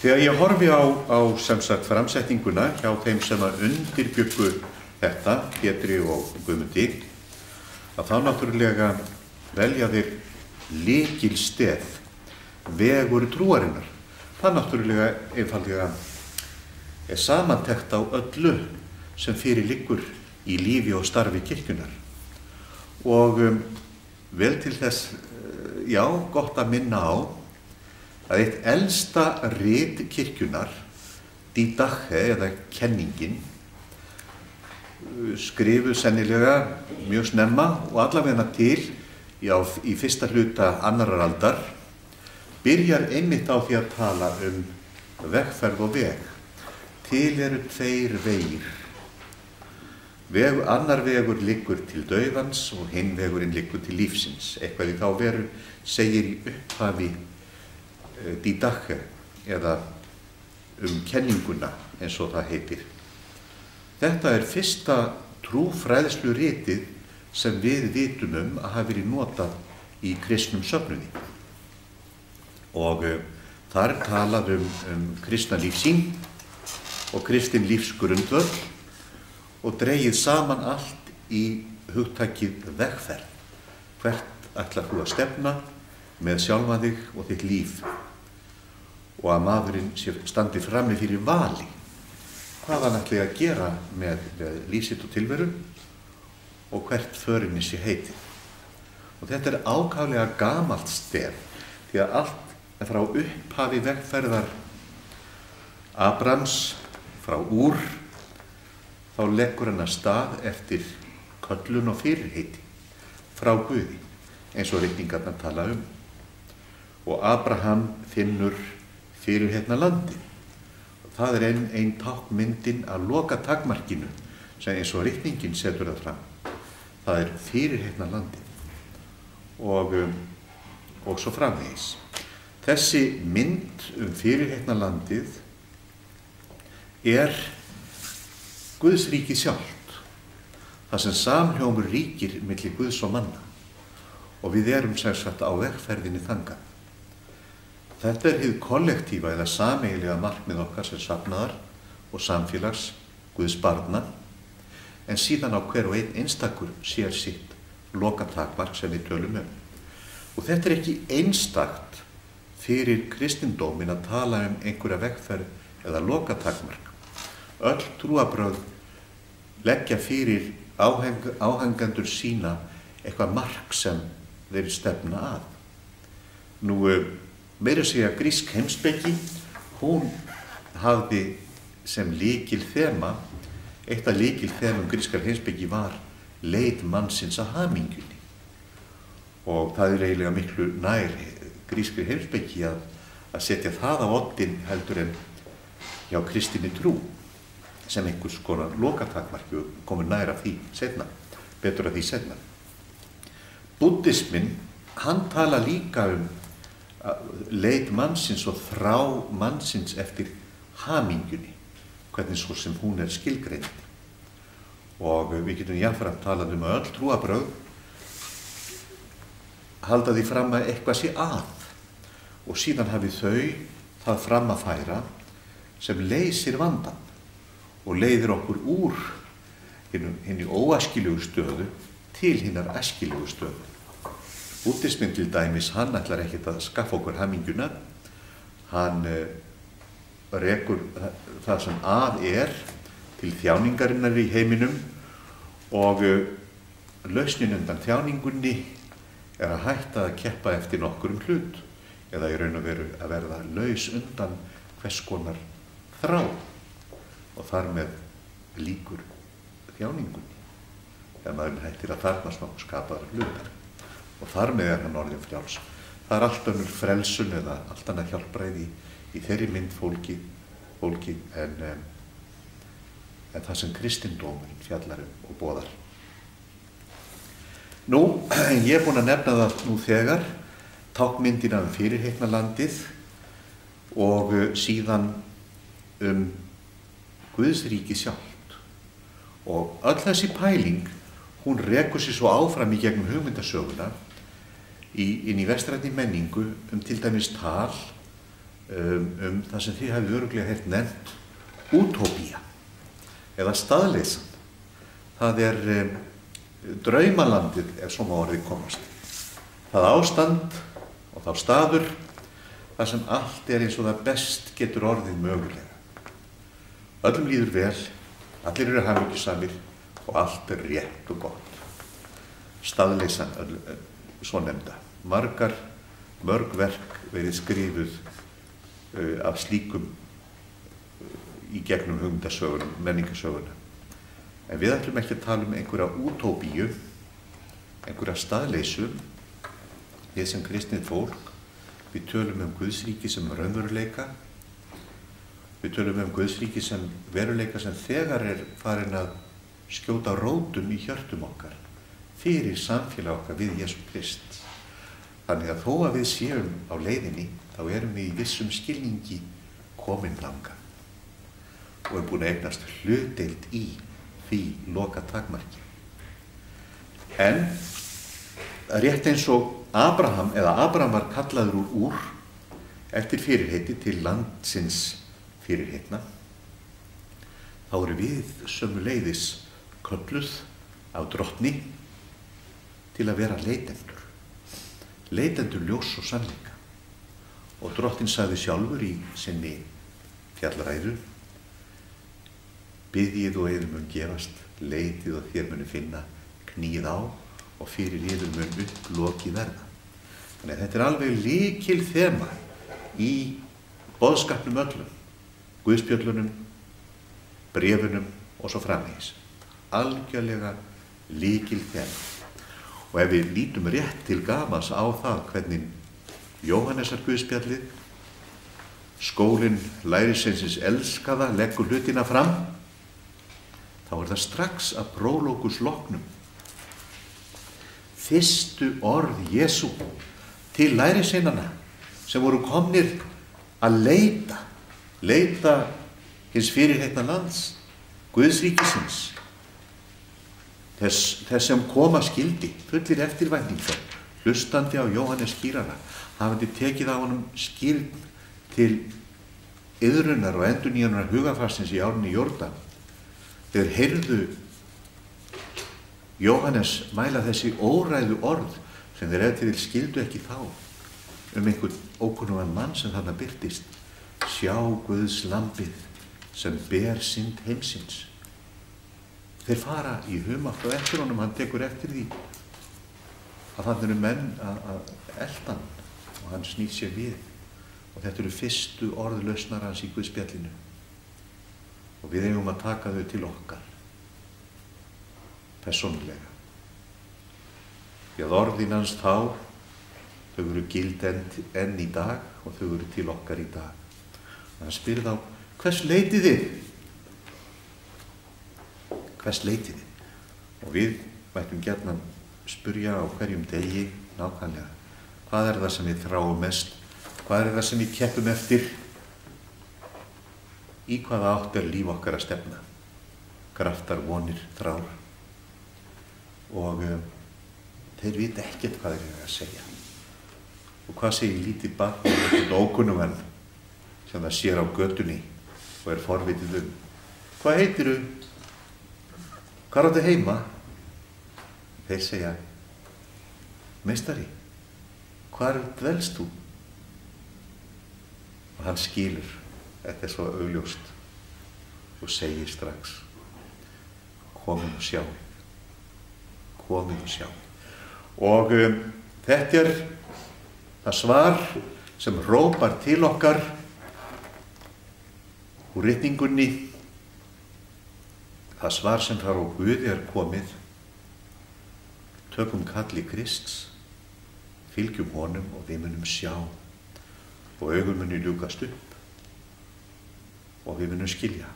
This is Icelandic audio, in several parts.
Þegar ég horfi á sem sagt framsetninguna hjá þeim sem að undirbjuggu þetta, Pétri og Guðmundi, að þá náttúrulega velja þeir lykilstef, vegur trúarinnar. Það náttúrulega einfaldlega er samantekt á öllu sem fyrir liggur í lífi og starfi kirkjunar. Og vel til þess, já, gott að minna á að eitt elsta rit kirkjunar, Didache eða kenningin, skrifuð sennilega mjög snemma og allavega til í fyrsta hluta annarar aldar, byrjar einmitt á því að tala vegferð og veg. Til eru tveir vegir. Annar vegur liggur til dauðans og hinn vegurinn liggur til lífsins. Eitthvað í þá veru segir í upphafi Didache eða kenninguna eins og það heitir. Þetta er fyrsta trúfræðsluritið sem við vitum að hafi verið notað í kristnum söfnuði. Og þar er talað kristna lífsýn og kristin lífsgrundvöll og dregið saman allt í hugtakið vegferð. Hvert ætlar þú að stefna með sjálfa þig og þitt líf og að maðurinn standi frammi fyrir vali. Hvað hann ætli að gera með lífsitt og tilveru og hvert förinni sé heitið. Og þetta er ákaflega gamalt stef því að allt frá upphafi vegferðar Abrahams frá Úr þá leggur hann að stað eftir köllun og fyrirheiti frá Guði eins og ritningarnar tala Og Abraham finnur fyrirheitna landi. Það er ein tákmyndin að loka takmarkinu sem eins og ritningin setur það fram. Það er fyrirheitna landi og svo framvegis. Þessi mynd fyrirheitna landið er Guðs ríki sjálft, það sem samhljómur ríkir milli Guðs og manna og við erum sem sagt á vegferðinni þangað. Þetta er hið kollektífa eða sameiginlega markmið okkar sem safnaðar og samfélags Guðs barna, en síðan á hver og einn einstakur sér sitt lokatakmark sem við tölum Og þetta er ekki einstakt fyrir kristindómin að tala einhverja vegferð eða lokatakmark. Öll trúarbrögð leggja fyrir áhangendur sína eitthvað mark sem þeir stefna að. Nú, meira að segja grísk heimspeki, hún hafði sem lykilþema, eitt af lykilþemum grískar heimspeki var leit mannsins að hamingjunni. Og það er eiginlega miklu nær grískri heimspeki að setja það á oddinn heldur en hjá kristinni trú sem einhvers konar lokatakmarki og komur nær af því seinna, betur af því seinna. Búddisminn, hann tala líka leit mannsins og þrá mannsins eftir hamingjunni, hvernig svo sem hún er skilgreind. Og við getum jafnframt talað að öll trúarbrögð halda því fram að eitthvað sé og síðan hafi þau það fram að færa sem leysir vandann og leiðir okkur úr hinni óæskilegu stöðu til hinnar æskilegu stöðu. Búddisminn til dæmis, hann ætlar ekkert að skaffa okkur hamingjuna, hann rekur það sem er til þjáningarinnar í heiminum og lausnin undan þjáningunni er að hætta að keppa eftir nokkurum hlut eða í raun og veru að verða laus undan hvers konar þrá og þar með líkur þjáningunni þegar maður hættir að þarfnast nokkuð skapaðar hlutar og þar með er hann orðinn frjáls. Það er allt önnur frelsun eða allt annað hjálpræði í þeirri mynd fólki en það sem kristindómurinn fjallar og boðar. Nú, ég er búinn að nefna það nú þegar, tákmyndina fyrirheitna landið og síðan Guðs ríki sjálft. Og öll þessi pæling, hún rekur sig svo áfram í gegnum hugmyndasöguna inn í vestrænni menningu til dæmis tal það sem þið hefði örugglega heyrt nefnt útópía eða staðleysan. Það draumalandið, ef svo má orðið komast. Það ástand og þá staður þar sem allt eins og það best getur orðið mögulega. Öllum líður vel, allir eru hamingjusamir og allt rétt og gott. Staðleysan, svo nefnda. Mörg verk verið skrifuð af slíkum í gegnum hugmyndasögunum, menningasögunum. En við ætlum ekki að tala einhverja útópíu, einhverja staðleysu. Við sem kristnið fólk, við tölum Guðsríki sem raunveruleika. Við tölum Guðsríki sem veruleika sem þegar farin að skjóta rótum í hjörtum okkar fyrir samfélag okkar við Jesú Krist. Þannig að þó að við séum á leiðinni, þá erum við í vissum skilningi komin þangað og erum búin að eignast hlutdeild í því loka takmarki. En rétt eins og Abraham var kallaður úr eftir fyrirheiti til landsins fyrirheitna, þá erum við sömuleiðis kölluð af drottni til að vera leitendur ljós og sannleika. Og drottinn sagði sjálfur í sinni fjallræðu: biðjið og yður mun gefast, leitið og þér muni finna, knýið á og fyrir yður mun lokið verða. Þannig að þetta alveg lykil þema í boðskapnum öllum, Guðspjöllunum, bréfunum og svo framvegis. Algjörlega lykil þema. Og ef við lítum rétt til gamans á það hvernig Jóhannesar Guðspjallið, skólinn lærisveinsins elskaða, leggur hlutina fram, þá það strax að prólógus loknum. Fyrstu orð Jesú til lærisveinanna sem voru komnir að leita hins fyrirheitna lands, Guðsríkisins, þess sem koma skildi, fullir eftirvæntingar, hlustandi á Jóhannes skírara, hafandi tekið á honum skírn til iðrunar og endurnýjunar hugafarsins í árunni Jórdan. Þeir heyrðu Jóhannes mæla þessi óræðu orð sem þeir ef til skildu ekki þá einhvern ókunnugan mann sem þarna birtist: sjá Guðs lambið sem ber synd heimsins. Þeir fara í humátt á eftir honum, hann tekur eftir því að þannig eru menn að elta hann og hann snýr sér við. Og þetta eru fyrstu orð lausnarans í Guðspjallinu. Og við eigum að taka þau til okkar, persónulega. Því að orðin hans þá, þau eru gild enn í dag og þau eru til okkar í dag. Og hann spyr þá: hvers leitið þið? Hvers leitið þið? Og við mættum gjarnan spyrja á hverjum degi nákvæmlega: hvað það sem við þráum mest? Hvað það sem við keppum eftir? Í hvaða átt líf okkar að stefna? Kraftar, vonir, þrár. Og þeir vita ekkert hvað þeir eru að segja. Og hvað segir lítið barn og eitthvað ókunnugan sem það sér á götunni og forvitið hvað heitirðu? Hvar áttu heima? Þeir segja: meistari, hvar dvelst þú? Og hann skilur, þetta svo augljóst, og segir strax: komið og sjá. Komið og sjá. Og þetta það svar sem hrópar til okkar úr ritningunni, það svar sem frá Guði komið: tökum kalli Krists, fylgjum honum og við munum sjá, og augun munu ljúkast upp og við munum skilja.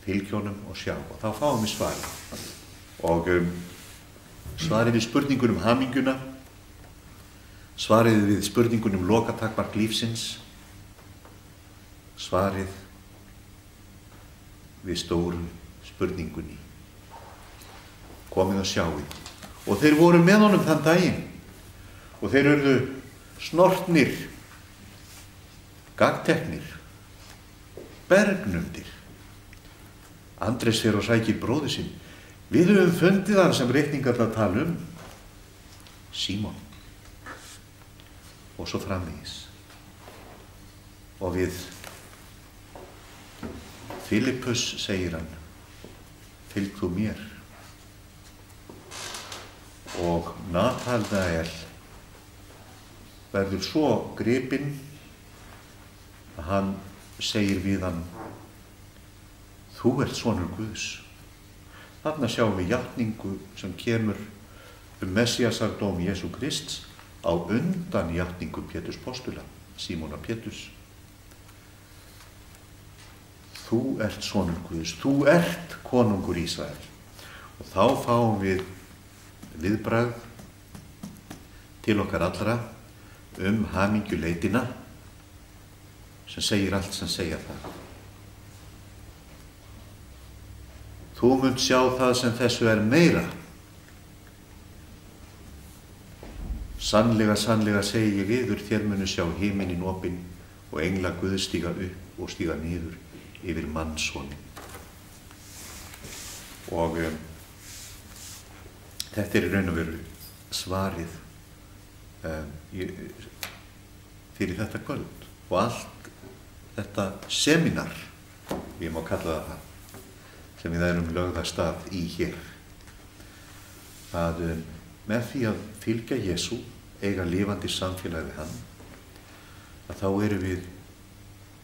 Fylgjónum og sjá, og þá fáum við svarið. Og svarið við spurningunum hamingjuna, svarið við spurningunum lokatakmark lífsins, svarið við stóru spurningunni: komið og sjáið. Og þeir voru með honum þann daginn og þeir urðu snortnir gagnteknir, bergnumdir. Andrés fer og sækir bróður sinn. Við höfum fundið hann sem reikningarnar tala um, Símon. Og svo framvegis. Og við Filippus segir hann, fylg þú mér. Og Natanael verður svo gripinn að hann segir við hann, þú ert sonur Guðs. Þarna sjáum við játningu sem kemur Messiasardóm Jesú Krists á undan játningu Péturs postula, Símonar Péturs. Þú ert sonur Guðs, þú ert konungur Ísrael. Og þá fáum við viðbragð til okkar allra hamingjuleitina sem segir allt sem segja það. Þú munt sjá það sem þessu meira. Sannlega, sannlega segi ég yður, þér munu sjá himinin opinn og engla Guðs stíga upp og stíga niður yfir mannssonin. Og þetta í raun og veru svarið fyrir þetta kvöld og allt þetta seminar, við má kalla það, sem við erum lögð af stað í hér. Að með því að fylgja Jesú, eiga lifandi samfélag við hann, að þá erum við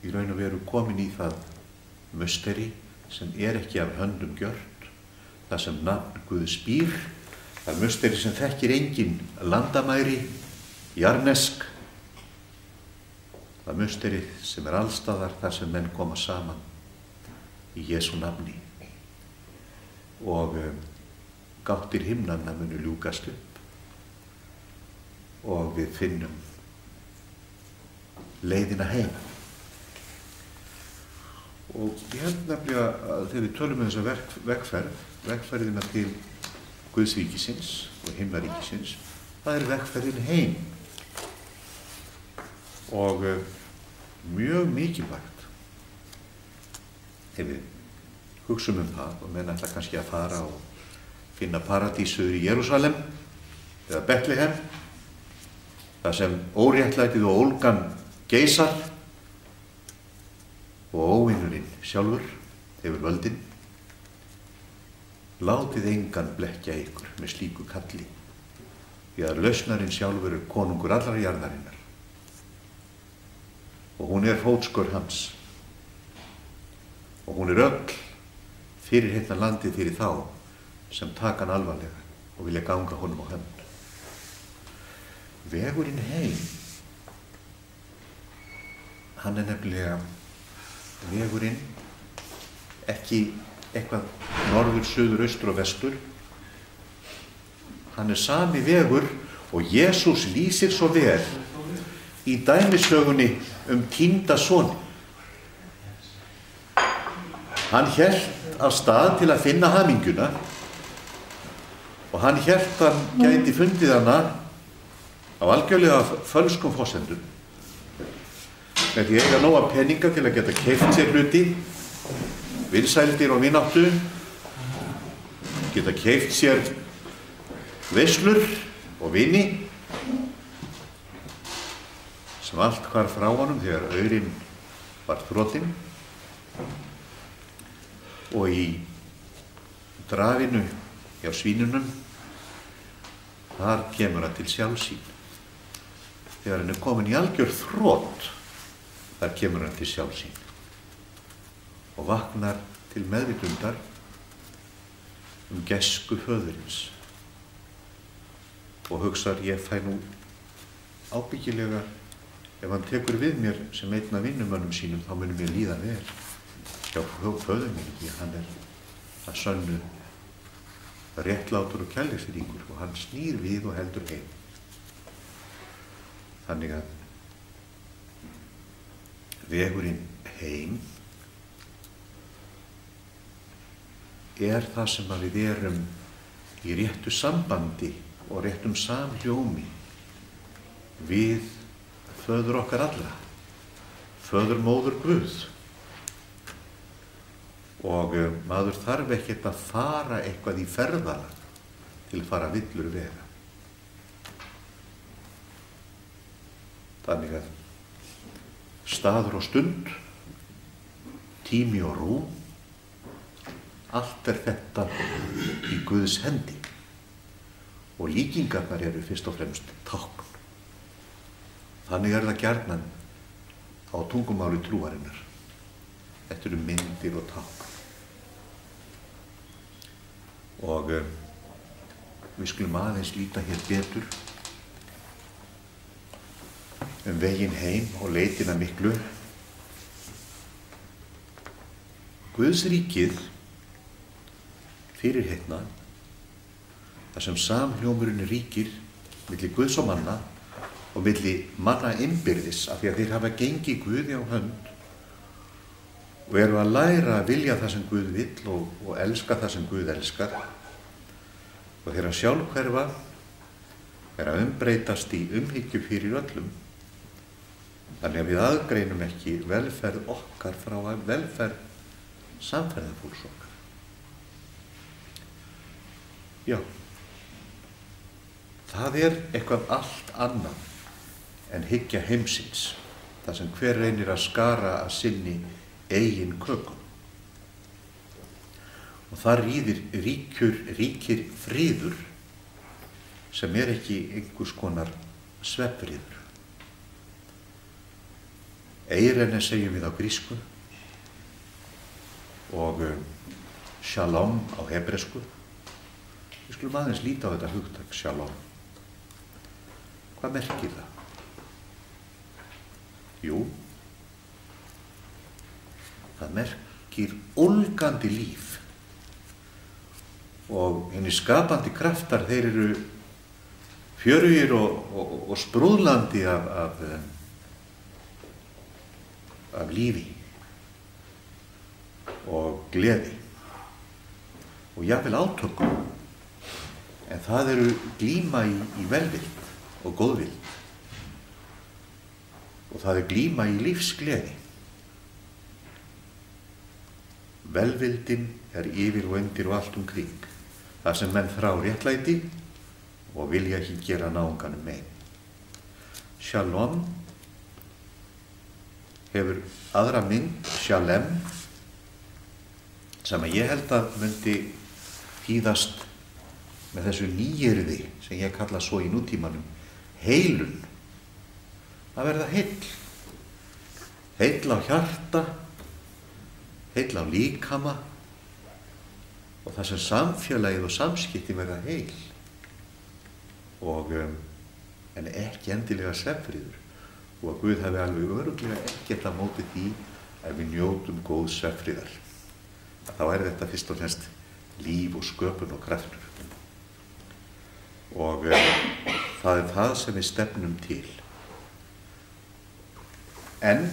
í raun og veru komin í það musteri sem ekki af höndum gjört, það sem nafn Guðs býr, það musteri sem þekkir engin landamæri, jarnesk, það musteri sem allstaðar þar sem menn koma saman í Jesú nafni. Og gáttir himnanna munu ljúkast upp og við finnum leiðina heim. Og ég held nefnilega að þegar við tölum þessa vegferðina til Guðsríkisins og himnaríkisins, það vegferðin heim. Og mjög mikilvægt ef við hugsum það og menn ætla kannski að fara og finna paradísur í Jerúsalem eða Betlehem, þar sem óréttlætið og ólgan geisar og óvinurinn sjálfur hefur völdin. Látið engan blekkja ykkur með slíku kalli, því að lausnarinn sjálfur konungur allra jarðarinnar og hún fótskör hans og hún öll fyrirheitna landið fyrir þá sem taka hann alvarlega og vilja ganga honum á hönd. Vegurinn heim, hann nefnilega vegurinn ekki eitthvað norður, suður, austur og vestur. Hann sami vegur og Jesús lýsir svo vel í dæmisögunni týnda son. Hann hélt af stað til að finna hamingjuna og hann hélt hann gæti fundið hana á algjörlega fölskum forsendum. Með því eiga nóga peninga til að geta keypt sér hluti, vinsældir og vináttu, geta keypt sér veislur og vini sem allt hvarf frá honum þegar aurinn var þrotinn. Og í drafinu hjá svínunum, þar kemur hann til sjálfsín. Þegar hann komin í algjör þrot, þar kemur hann til sjálfsín og vaknar til meðvitundar gæsku föðurins og hugsar, ég fæ nú ábyggilega, ef hann tekur við mér sem einn af vinnumönnum sínum, þá munum mér líða vel hjá föður minn, því hann að sönnu réttlátur og kærleiksríkur og hann snýr við og heldur heim. Þannig að vegurinn heim það sem að við erum í réttu sambandi og réttum samhljómi við föður okkar allra, föðurmóður Guð. Og maður þarf ekkert að fara eitthvað í ferðalag til að fara villur vega. Þannig að staður og stund, tími og rúm, allt þetta í Guðs hendi. Og líkingarnar eru fyrst og fremst tákn. Þannig það gjarnan á tungumáli trúarinnar. Þetta eru myndir og tákn. Og við skulum aðeins líta hér betur veginn heim og leitina miklu. Guðs ríkið fyrirheitna, þar sem samhljómurinn ríkir milli Guðs og manna og milli manna innbyrðis, af því að þeir hafa gengið Guði á hönd og eru að læra að vilja það sem Guð vill og elska það sem Guð elskar, og þeirra sjálfhverfa er að umbreytast í umhyggju fyrir öllum. Þannig að við aðgreinum ekki velferð okkar frá velferð samferðarfólks okkar. Já, það er eitthvað allt annað en hyggja heimsins, þar sem hver reynir að skara að sinni eigin kökum. Og þar ríkir friður sem er ekki einhvers konar svefnfriður. Eirene segjum við á grísku og shalom á hebresku. Við skulum aðeins líta á þetta hugtak shalom. Hvað merkir það? Jú, það merkir ólgandi líf, og henni skapandi kraftar, þeir eru fjörugir og sprúðlandi af lífi og gleði og jafnvel átökum, en það eru glíma í velvild og góðvild, og það er glíma í lífsgleði. Velvildin er yfir og undir og allt kring, þar sem menn þrá réttlæti og vilja ekki gera náunganum mein. Shalom hefur aðra mynd, shalem, sem að ég held að myndi þýðast með þessu nýyrði sem ég kalla svo í nútímanum heilun. Að verða heill. Heill á hjarta, heill á líkama, og það sem samfélagið og samskipti verða heil. En ekki endilega svefnfriður. Og að Guð hafi alveg örugglega ekkert á móti því ef við njótum góðs svefnfriðar. Þá er þetta fyrst og fremst líf og sköpun og kraftur. Og það er það sem við stefnum til. En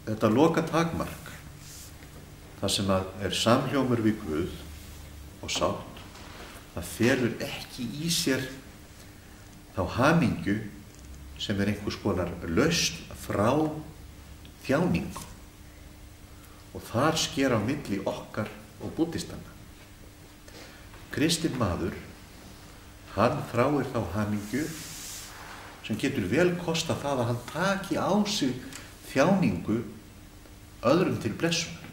þetta loka takmark, það sem er samhljómur við Guð og sátt, það felur ekki í sér þá hamingju sem er einhvers konar lausn frá þjáningu. Og þar sker á milli okkar og búddistanna. Kristinn maður, hann þráir þá hamingju sem getur vel kosta það að hann taki á sig þjáningu öðrum til blessunar.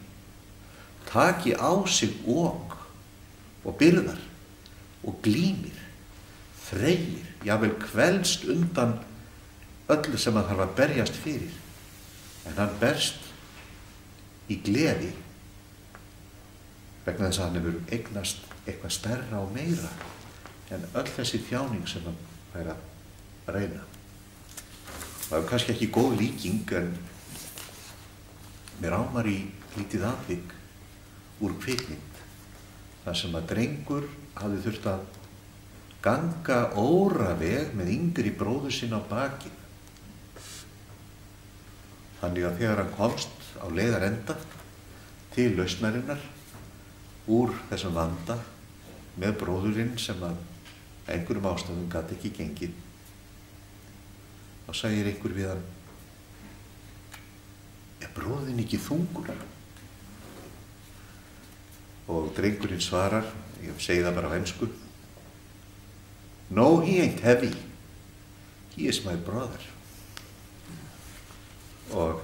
Taki á sig ok og byrðar og glímir, þreyir, jafnvel kvelst undan öllu sem hann þarf að berjast fyrir. En hann berst í gleði vegna þess að hann hefur eignast eitthvað stærra og meira en öll þessi þjáning sem hann fær að reyna. Það er kannski ekki góð líking, en mér ámar í lítið atvik úr kvikmynd, þar sem að drengur hafði þurft að ganga óraveg með yngri bróður sinn á bakið. Þannig að þegar hann komst á leiðarenda til lausnarinnar úr þessum vanda með bróðurinn sem að einhverjum ástæðum gat ekki gengið. Þá segir einhver við hann: er bróðir þinn ekki þungur? Og drengurinn svarar, ég segi það bara á ensku: no, he ain't heavy. He is my brother. Og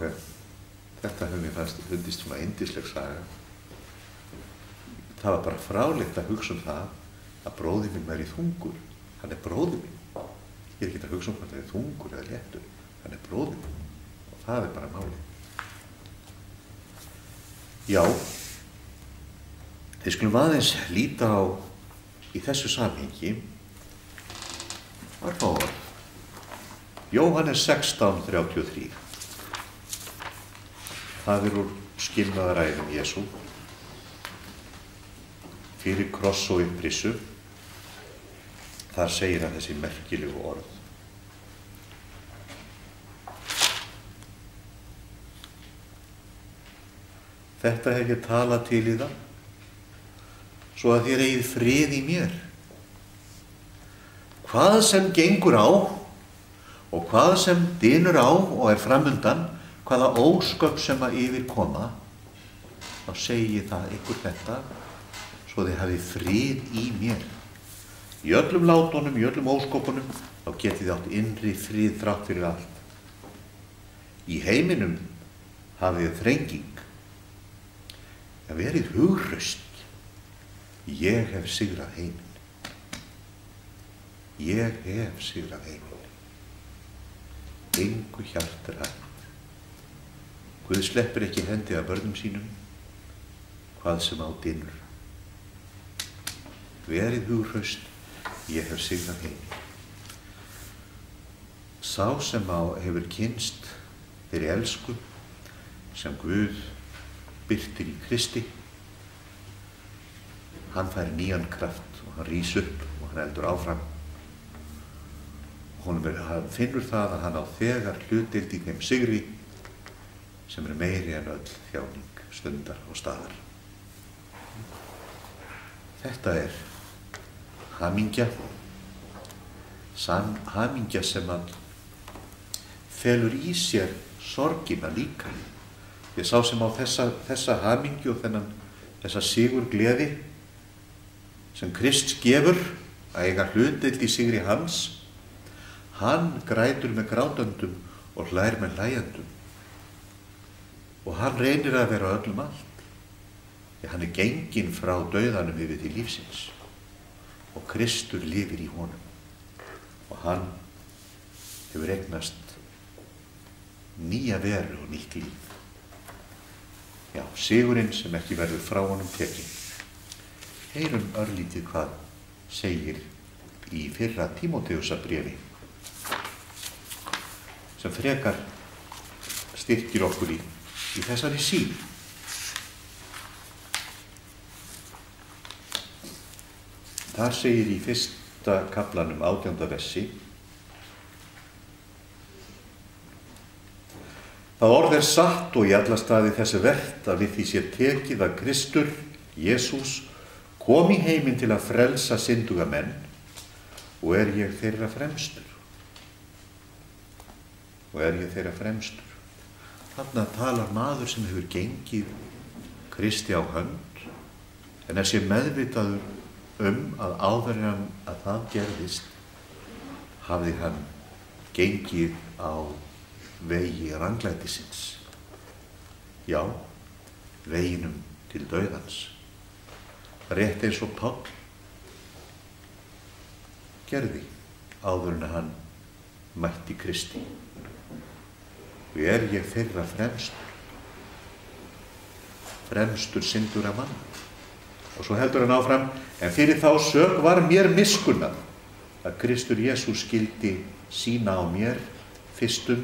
þetta hefur mér fundist svona yndisleg saga. Það var bara fráleitt að hugsa það að bróðir minn væri þungur. Hann er bróðir minn. Ég ekki að hugsa hvort það er þungur eða léttur. Hann er bróðir minn. Og það er bara málið. Já, við skulum aðeins líta á í þessu samhengi örfá orð. Jóhannes 16:33. Það er úr skilnaðaræðum Jesú fyrir kross og upprissu. Þar segir hann þessi merkilegu orð. Þetta hef ég talað til í það, svo að þér eigið frið í mér. Hvað sem gengur á og hvað sem dynur á og er framundan, hvaða ósköp sem að yfirkoma, þá segi ég það ykkur þetta, svo þið hafið frið í mér. Í öllum látunum, í öllum ósköpunum, þá getið þið átt innri frið þrátt fyrir allt. Í heiminum hafið þið þrenging, en verið hughröst. Ég hef sigrað heiminn. Ég hef sigrað heiminn. Engu hjarta er hægt. Guð sleppir ekki hendi af börnum sínum, hvað sem á dynur. Verið hughröst, ég hef sigrað heiminn. Sá sem hefur kynnst þeirri elsku sem Guð birtir í Kristi, hann fær nýjan kraft og hann rís upp og hann heldur áfram. Hann finnur það að hann á þegar hlutdeild í þeim sigri sem er meiri en öll þjáning stundar og staðar. Þetta er hamingja, sann hamingja sem að felur í sér sorgina líka. Ég sá sem á þessa hamingju og þessa sigur gleði sem Krist gefur að eiga hlutdeild í sigri hans, hann grætur með grátöndum og hlær með hlæjandum. Og hann reynir að vera öllum allt. Því hann er genginn frá dauðanum yfir til lífsins. Og Kristur lifir í honum. Og hann hefur eignast nýja veru og nýtt líf. Já, sigurinn sem ekki verður frá honum tekinn. Heyrum örlítið hvað segir í fyrra Tímóteusarbréfi, sem frekar styrkir okkur í þessari sýn. Þar segir í fyrsta kaflanum 18. versi: Það orð er satt og í alla staði þessi vert að við því sé tekið að Kristur, Jesús, kom í heiminn til að frelsa synduga menn, og er ég þeirra fremstur. Þarna talar maður sem hefur gengið Kristi á hönd, en er sér meðvitaður að áður en að það gerðist, hafði hann gengið á vegi ranglætisins. Já, veginum til dauðans. Rétt eins og Páll gerði áður en hann mætti Kristi. Og er ég þeirra fremstur syndugra mann. Og svo heldur hann áfram: en fyrir þá sök var mér miskunnað að Kristur Jesús skyldi sýna á mér fyrstum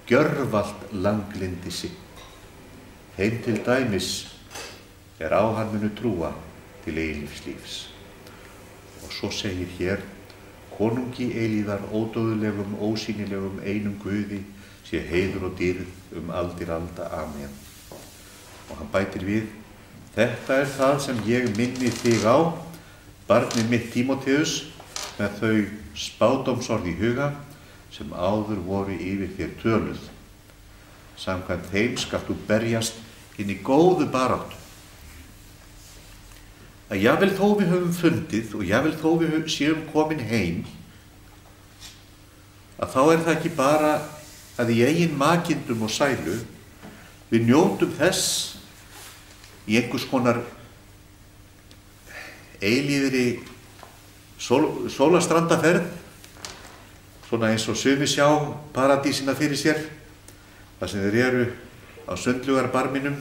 gjörvallt langlindi sitt, heim til dæmis er á hann munu trúa til eilífs. Og svo segir hér: konungi eilíðar, ódauðlegum, ósýnilegum, einum Guði sé heiður og dýrð aldir alda. Amen. Og hann bætir við: þetta er það sem ég minni þig á, barnið mitt Tímóteus, með þau spádómsorð í huga sem áður voru yfir þér töluð. Samkvæmt þeim skalt þú berjast inn í góðu baráttu. Að jafnvel þó við höfum fundið og jafnvel þó við séum komin heim, að þá það ekki bara að í eigin makindum og sælu við njótum þess í einhvers konar eilífri sólastrandaferð, svona eins og sumir sjá paradísina fyrir sér, þar sem þeir eru á sundlugarbarminum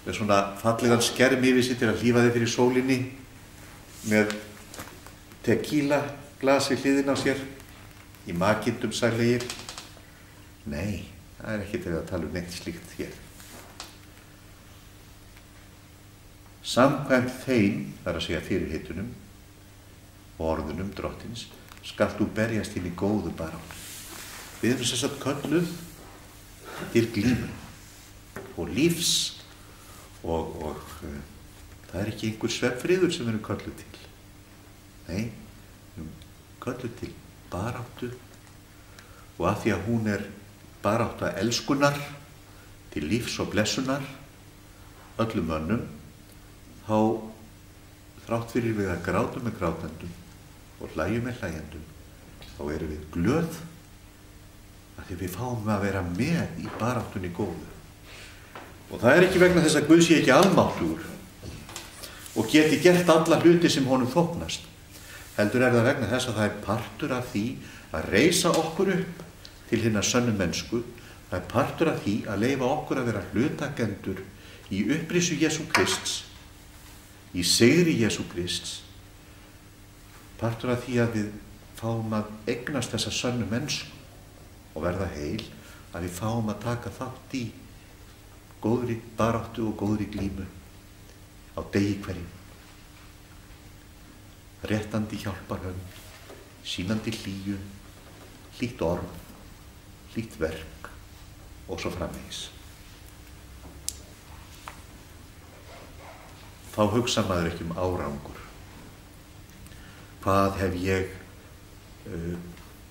með svona fallegan skerm yfir sig til að hlífa þeir fyrir sólinni, með tequila glas við hliðina á sér, í makindum særlegir. Nei, það ekki til að tala neitt slíkt hér. Samkvæmt þeim, þar að segja fyrirheitunum og orðunum drottins, skalt þú berjast inn í góðu baráttu. Við erum sem sagt kölluð til glímu og lífs og það ekki einhver svefnfriður sem við erum kölluð til. Nei, við erum kölluð til baráttu, og að því að hún barátta elskunar til lífs og blessunar öllum mönnum, þá þrátt fyrir við að grátum með grátendum og hlæjum með hlæjendum, þá erum við glöð að því við fáum að vera með í baráttunni góðu. Og það ekki vegna þess að Guð sé ekki almáttugur og geti gert alla hluti sem honum þóknast, heldur það vegna þess að það partur af því að reisa okkur upp til hinnar sönnu mennsku, það partur af því að leyfa okkur að vera hlutakendur í upprisu Jesú Krists, í sigri Jesú Krists, partur af því að við fáum að eignast þessa sönnu mennsku og verða heil, að við fáum að taka þátt í góðri baráttu og góðri glímu á degi hverjum. Réttandi hjálparhönd, sýnandi hlýju, hlýtt orð, hlýtt verk og svo framvegis. Þá hugsa maður ekki árangur. Hvað hef ég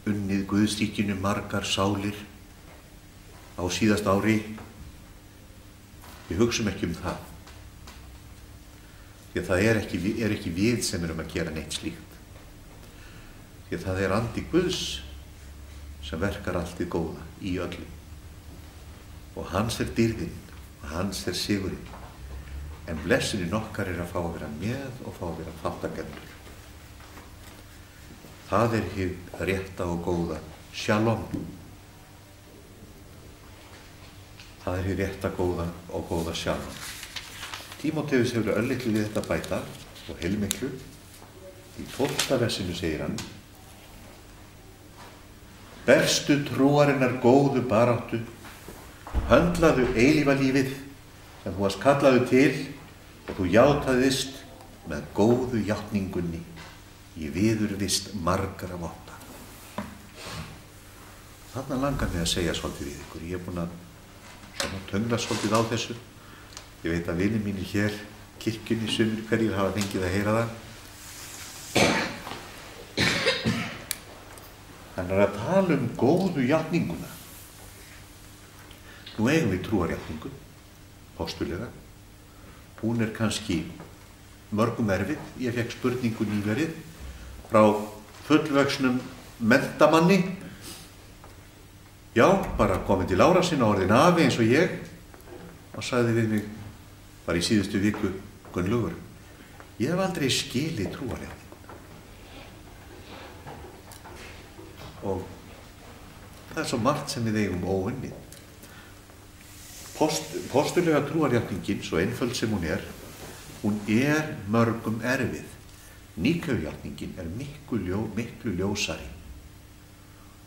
unnið Guðsríkinu margar sálir á síðasta ári? Við hugsum ekki það. Því að það ekki við sem erum að gera neitt slíkt. Því að það andi Guðs sem verkar allt hið góða í öllum. Og hans dýrðin, og hans sigurinn. En blessunin okkar að fá að vera með og fá að vera þáttakendur. Það hið rétta og góða shalom. Það hið rétta og góða shalom. Tímóteus hefur örlitlu við þetta bæta og heilmiklu. Í 12. versinu segir hann: Berstu trúarinnar góðu baráttu, höndlaðu eilífa lífið sem þú varst kallaður til og þú játaðist með góðu játningunni í viðurvist margra votta. Þarna langar mig að segja svolítið við ykkur. Ég búinn að töngla svolítið á þessu. Ég veit að vinir mínir hér kirkjunni sumir hverjir hafa fengið að heyra það. Hann að tala góðu játninguna. Nú eigum við trúarjátningu, postulega. Hún kannski mörgum erfið. Ég fékk spurningu nýverið frá fullvöxnum menntamanni. Já, bara komið til ára sinna orðin afi eins og ég, og sagði við mig bara í síðustu viku: Gunnlaugur, ég hef aldrei skilið trúarjátninguna. Og það svo margt sem við eigum óunnið. Postulega trúarjátningin, svo einföld sem hún mörgum erfið. Níkaujátningin miklu ljósari,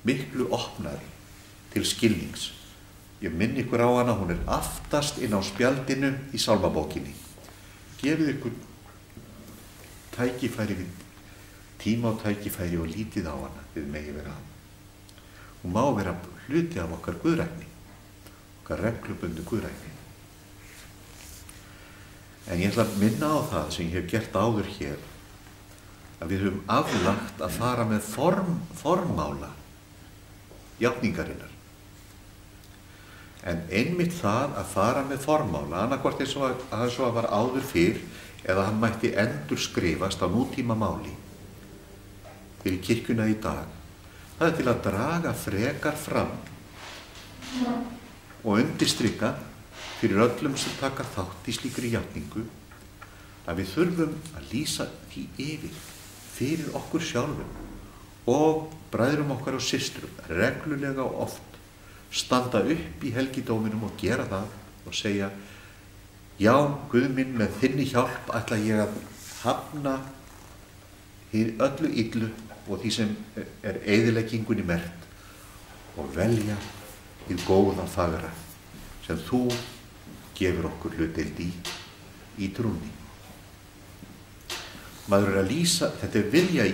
miklu opnari til skilnings. Ég minni ykkur á hana, hún aftast inn á spjaldinu í sálmabókinni. Gefið ykkur tækifæri, tíma og tækifæri og lítið á hana, við megi vera hana. Hún má vera hluti af okkar guðrækni, okkar reglubundu guðrækni. En ég ætla að minna á það sem ég hef gert áður hér, að við höfum aflagt að fara með formála játningarinnar. En einmitt það að fara með formála, annarkvort eins og að var áður fyrr, eða hann mætti endur skrifast á nútíma máli fyrir kirkjuna í dag, það er til að draga frekar fram og undirstrika fyrir öllum sem taka þátt í slíkri játningu að við þurfum að lýsa því yfir fyrir okkur sjálfum og bræðrum okkar og systrum reglulega og oft standa upp í helgidóminum og gera það og segja: já, Guð minn, með þinni hjálp ætla ég að hafna öllu illu og því sem er eyðileggingunni merkt og velja hið góða fagra sem þú gefur okkur hlutdeild í trúnni. Maður er að lýsa, þetta er vilja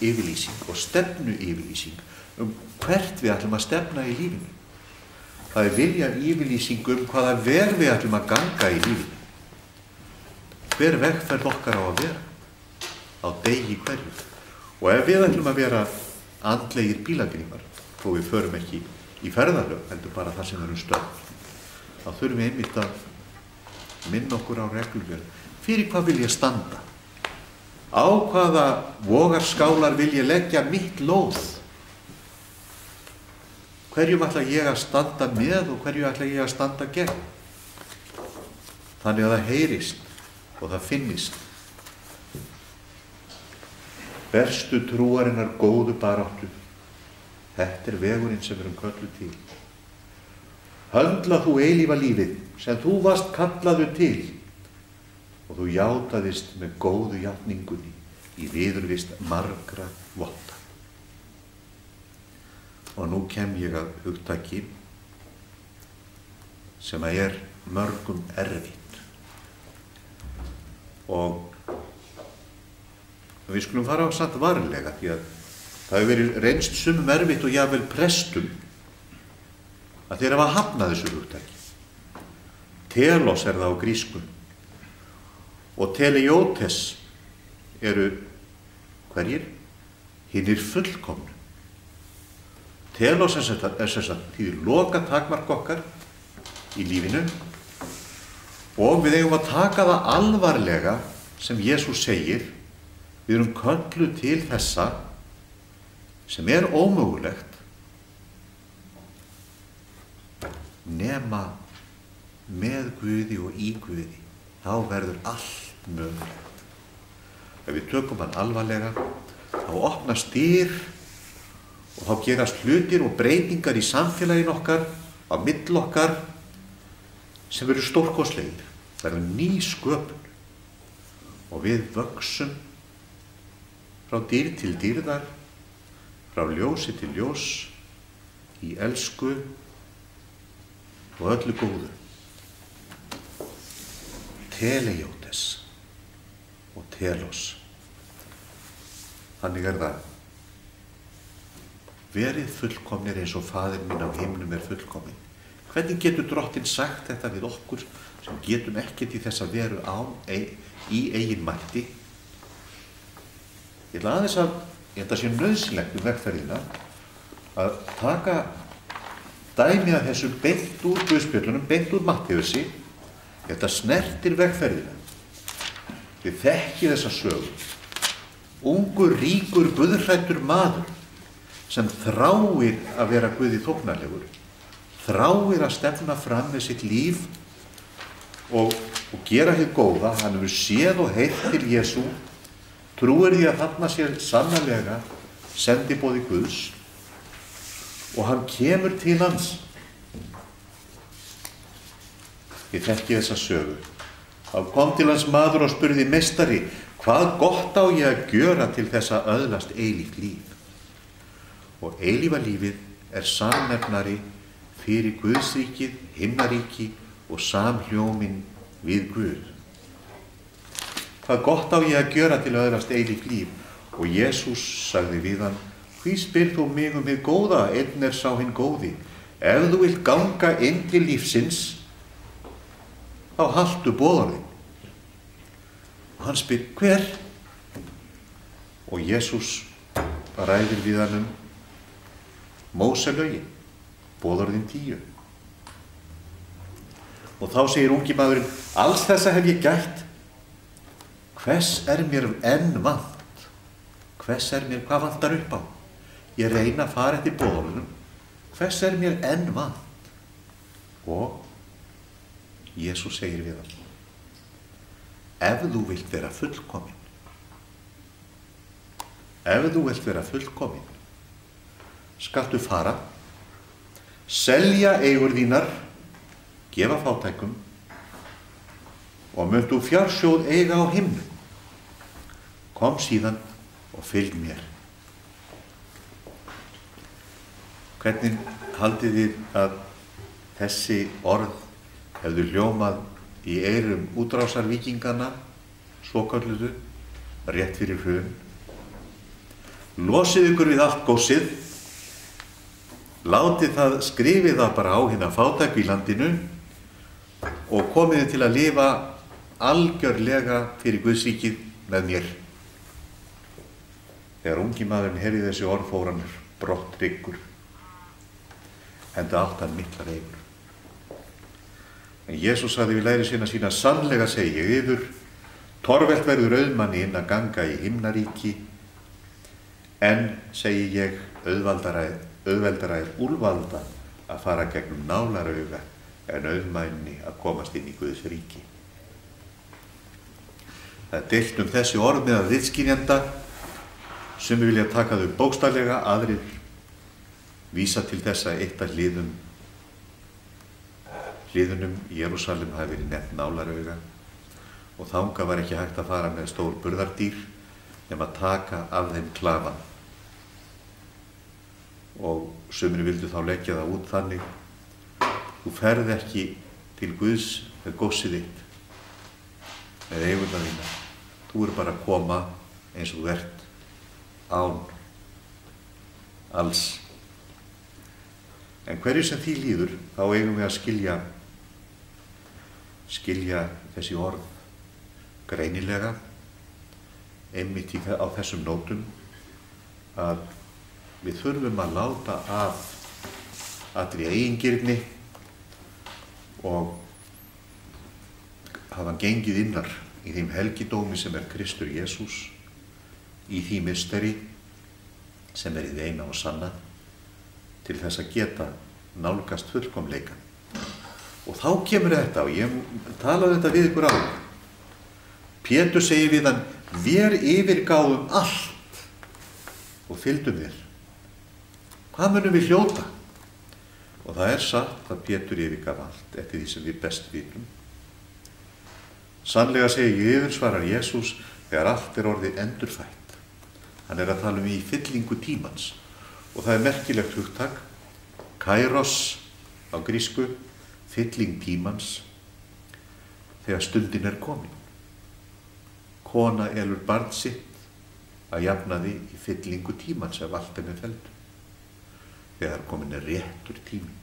yfirlýsing og stefnu yfirlýsing hvert við ætlum að stefna í lífinu. Það er vilja yfirlýsing hvaða veg við ætlum að ganga í lífinu. Hver vegferð okkar á að vera á degi hverju. Og ef við ætlum að vera andlegir pílagrímar, þó við förum ekki í ferðalög, heldur bara það sem erum stödd, þá þurfum við einmitt að minna okkur á reglulega. Fyrir hvað vil ég standa? Á hvaða vogarskálar vil ég leggja mitt lóð? Hverjum ætla ég að standa með og hverju ætla ég að standa gegn? Þannig að það heyrist og það finnist. Berstu trúarinnar góðu baráttu. Þetta er vegurinn sem við erum kölluð til. Höndla þú eilífa lífið sem þú varst kallaður til og þú játaðist með góðu játningunni í viðurvist margra votta. Og nú kem ég að hugtaki sem að er mörgum erfitt. Og við skulum fara á satt varlega því að það hefur verið reynst sumum erfitt og jafnvel prestum að þeir hafa hafnað þessu hugtaki. Telos er það á grísku og teleiotes eru hverjir? Hinir fullkomnu. Telos er sem sagt því loka takmark okkar í lífinu og við eigum að taka það alvarlega sem Jesús segir: við erum kölluð til þessa sem er ómögulegt nema með Guði og í Guði. Þá verður allt mögulegt. Ef við tökum hann alvarlega, þá opnast dyr og þá gerast hlutir og breytingar í samfélaginu okkar, á milli okkar, sem verður stórkostlegir, verður ný sköpun og við vöxum frá dýrð til dýrðar, frá ljósi til ljós, í elsku og öllu góðu. Teleiotes og telos. Þannig er það. Verið fullkomnir eins og Faðir minn á himnum er fullkominn. Hvernig getur Drottinn sagt þetta við okkur sem getum ekkert í þessa veru í eigin mætti? Ég ætla aðeins að, ég held að sé nauðsynlegt vegferðina að taka dæmi að þessu beint úr Guðspjöllunum, beint úr Mattheusi. Þetta snertir vegferðina. Þið þekkið þessa sögu. Ungur, ríkur, guðhræddur maður sem þráir að vera Guði þóknarlegur, þráir að stefna fram með sitt líf og gera hið góða. Hann hefur séð og heyrt til Jesú, trúir því að þarna sé sannarlega sendiboði Guðs og hann kemur til hans. Ég þekki þessa sögu. Þá kom til hans maður og spurði: meistari, hvað gott á ég að gjöra til þess að öðlast eilíft líf? Og eilífa lífið er samnefnari fyrir Guðsríkið, himnaríki og samhljóminn við Guð. Hvað gott á ég að gjöra til að öðlast eilíft líf? Og Jesús sagði við hann: hví spyrð þú mig um hið góða? Einn er sá hinn góði. Ef þú vilt ganga inn til lífsins, þá haltu boðorðin. Og hann spyr: hver? og Jesús ræðir við hann Móselögin, boðorðin 10. Og þá segir ungi maðurinn, alls þessa hef ég gætt, hvers mér enn vant? Hvers mér, hvað vantar upp á? Ég reyna að fara eftir boðorðunum, hvers mér enn vant? Og Jesús segir við hann, ef þú vilt vera fullkominn, skaltu fara, selja eigur þínar, gefa fátækum og muntu fjársjóð eiga á himnum. Kom síðan og fylg mér. Hvernig haldið þið að þessi orð hefðu hljómað í eyrum útrásarvíkingana, svokölluðu, rétt fyrir hrun? Losið ykkur við allt góssið, látið það, skrifið það bara á hina fátæku í landinu og komið til að lifa algjörlega fyrir Guðsríkið með mér. Þegar ungi maðurinn heyrði þessi orð fór hann brott hryggur, enda átt hann miklar eigur. En Jesús sagði við læri sína, sannlega segi ég yður, torvelt verður auðmanni inn að ganga í himnaríki, en segi ég auðveldara úlvalda að fara gegnum nálarauga en auðmænni að komast inn í Guðs ríki. Það er deilt þessi orð meðal ritskynjenda, sem vilja taka þau bókstaflega, aðrir vísa til þess að eitt af hliðunum í Jerúsalem hafi verið nefnt nálarauga og þangað var ekki hægt að fara með stór burðardýr nema að taka af þeim klafan. Og sumir vildu þá leggja það út þannig, þú ferð ekki til Guðs með góssið þitt, með eigurnar þínar. Þú bara að koma eins og þú ert án alls. En hverju sem því líður, þá eigum við að skilja þessi orð greinilega, einmitt á þessum nótum, að við þurfum að láta af allri eigingirni og hafa gengið innar í þeim helgidómi sem Kristur Jesús, í því mysteri sem hið eina og sanna, til þess að geta nálgast fullkomleikann. Og þá kemur þetta, og ég talaði þetta við ykkur á. Pétur segir við hann, vér yfirgáfum allt og fylgdum þér. Hvað munum við hljóta? Og það er satt að Pétur yfirgaf allt eftir því sem við best vitum. Sannlega segi ég yfir, svarar Jesús, þegar allt orðið endurfætt. Hann að tala í fyllingu tímans. Og það er merkilegt hugtak, kairos á grísku, fylling tímans, þegar stundin komin. Kona elur barn sitt að jafnaði í fyllingu tímans ef allt fellt. Þegar komin réttur tími.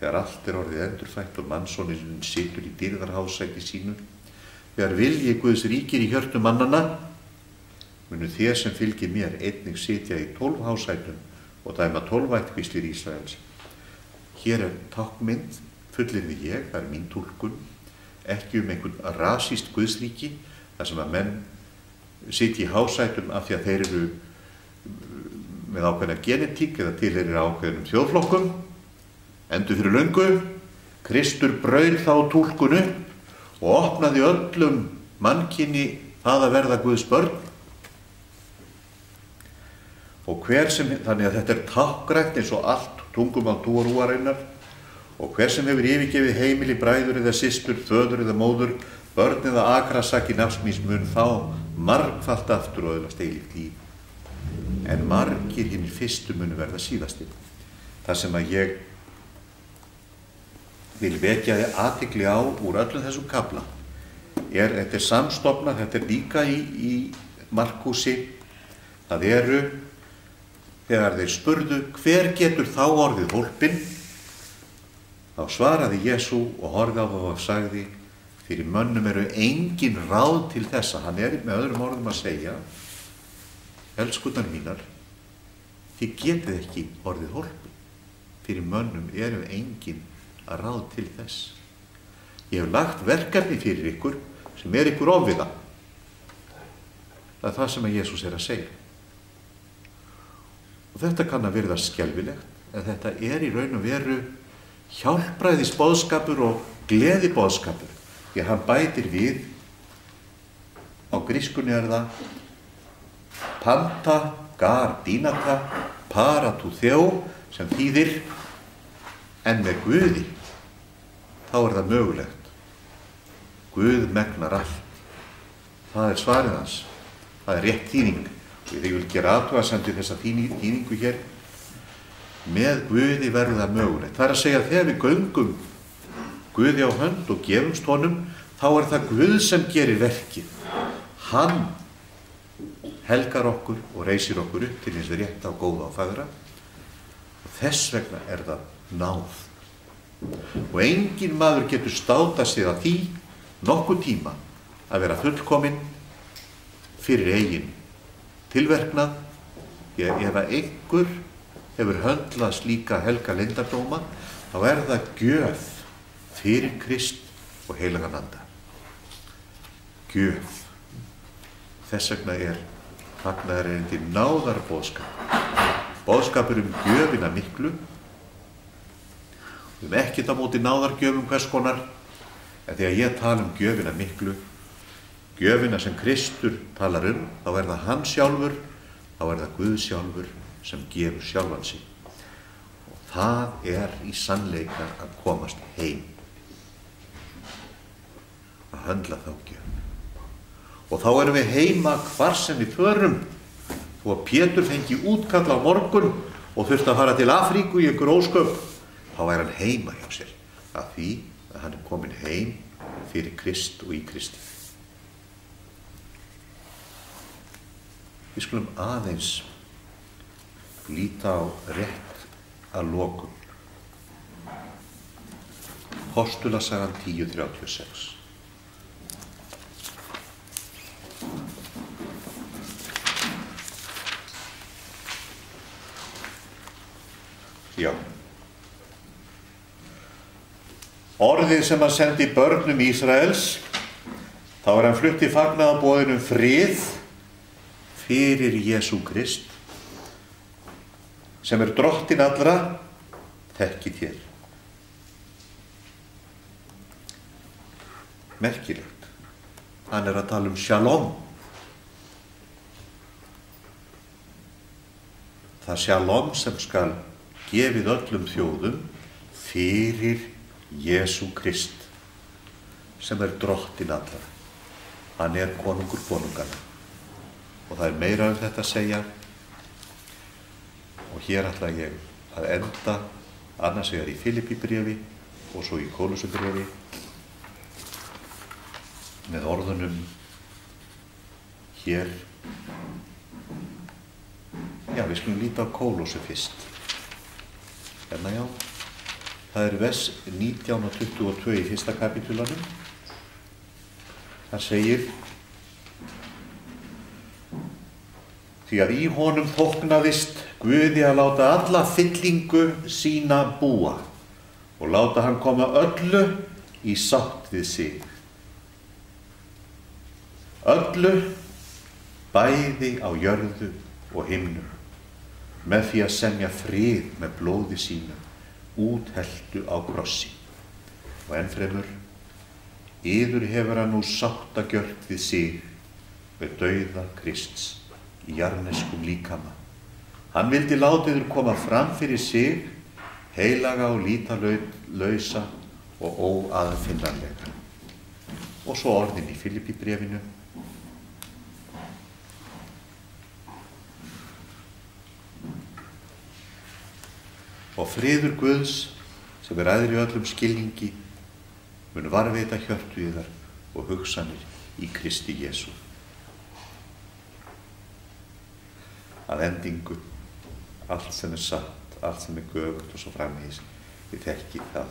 Þegar allt orðið endurfætt og mannssonurinn situr í dýrðarhásæti sínu, þegar vilji Guðs ríkir í hjörtum mannanna, munu þér sem fylgir mér einnig sitja í 12 hásætum og dæma 12 ættkvíslir Ísraels. Hér táknmynd, fullyrði ég, það mín túlkun, ekki einhvern rasískt Guðsríki, þar sem að menn sitja í hásætum af því að þeir eru með ákveðna genetík eða tilheyrir ákveðnum þjóðflokkum, endur fyrir löngu. Kristur brauð þá túlkun upp og opnaði öllum mannkyni það að verða Guðs börn. Og þannig að þetta tákgrænt eins og allt tungumál trúarinnar, og hver sem hefur yfirgefið heimili, bræður eða systur, föður eða móður, börn eða akrasakki nafsmíns mun þá margfalt aftur og öðlast eilíft líf. En margir hinir fyrstu munu verða síðastir. Það sem að ég vil vekja athygli á úr öllum þessum kafla þetta samstofnað, þetta líka í Markúsi. Það þegar þeir spurðu hver getur þá orðið hólpinn, þá svaraði Jesú og horfði á það og sagði, fyrir mönnum engin ráð til þessa. Hann með öðrum orðum að segja, elskurnar mínar, þið getið ekki orðið hólpin. Fyrir mönnum eru engin að ráð til þess. Ég hef lagt verkefni fyrir ykkur sem ykkur ofviða. Það er það sem Jesús að segja. Og þetta kann að virðast skelfilegt, en þetta í raun og veru hjálpræðisboðskapur og gleðiboðskapur. Því að hann bætir við, á grískunni það panta, gar, dínata, para tu þjó, sem þýðir en með Guði, þá það mögulegt. Guð megnar allt. Það svarið hans. Það rétt þýðing. Ég vil gera athugasemd við þessa þýðingu hér. Með Guði verður það mögulegt. Það að segja að þegar við göngum Guði á hönd og gefumst honum, þá það Guð sem gerir verkið. Hann helgar okkur og reisir okkur upp til hins rétta og góða og fagra. Og þess vegna það náð. Og enginn maður getur státað sig að því nokkuð tíma að vera fullkominn fyrir eigin tilverknað. Ef einhver hefur höndlað slíka helga leyndardóma, þá það gjöf fyrir Krist og heilagan anda. Gjöf. Þess vegna fagnaðarerindi náðarboðskap. Boðskapur gjöfina miklu. Við ekkert á móti náðargjöfum hvers konar, en þegar ég tala gjöfina miklu, gjöfina sem Kristur talar þá það hann sjálfur, þá það Guð sjálfur sem gefur sjálfan sig. Og það í sannleika að komast heim. Að höndla þá gjöf. Og þá við heima hvar sem við förum. Og Pétur fengi útkall á morgun og þurfti að fara til Afríku í einhver ósköp, þá hann heima hjá sér, af því að hann kominn heim fyrir Krist og í Kristi. Við skulum aðeins líta á rétt að lokum. Postulasagan 10:36. Já. Orðið sem hann sendi börnum Ísraels, þá hann flutti fagnaðarboðinu frið fyrir Jesú Krist, sem drottinn allra, þekkið þér. Merkilegt. Hann að tala shalom. Það shalom sem skal gefið öllum þjóðum fyrir Jesú Krist, sem drottinn allra. Hann konungur konungana. Og það meira þetta að segja. Og hér ætla ég að enda, annars vegar í Filippíbréfi og svo í Kólussubréfi, með orðunum hér. Já, við skulum líta á Kólossu fyrst. Já, það vers 19 og 22 í fyrsta kapítulanum. Það segir: því að í honum þóknaðist Guði að láta alla fyllingu sína búa og láta hann koma öllu í sátt við sig. Öllu, bæði á jörðu og himnum, með því að semja frið með blóði sínu, útheltu á krossi. Og ennfremur, yður hefur hann nú sáttagjört við sig með dauða Krists í jarðneskum líkama. Hann vildi láta yður koma fram fyrir sig, heilaga og lítalausa og óaðfinnanlega. Og svo orðin í Filippíbréfinu. Og friður Guðs, sem æðri í öllum skilningi, mun varðveita hjörtu yðar og hugsanir í Kristi Jesú. Að endingu, allt sem satt, allt sem göfugt og svo framvegis, við þekkið það.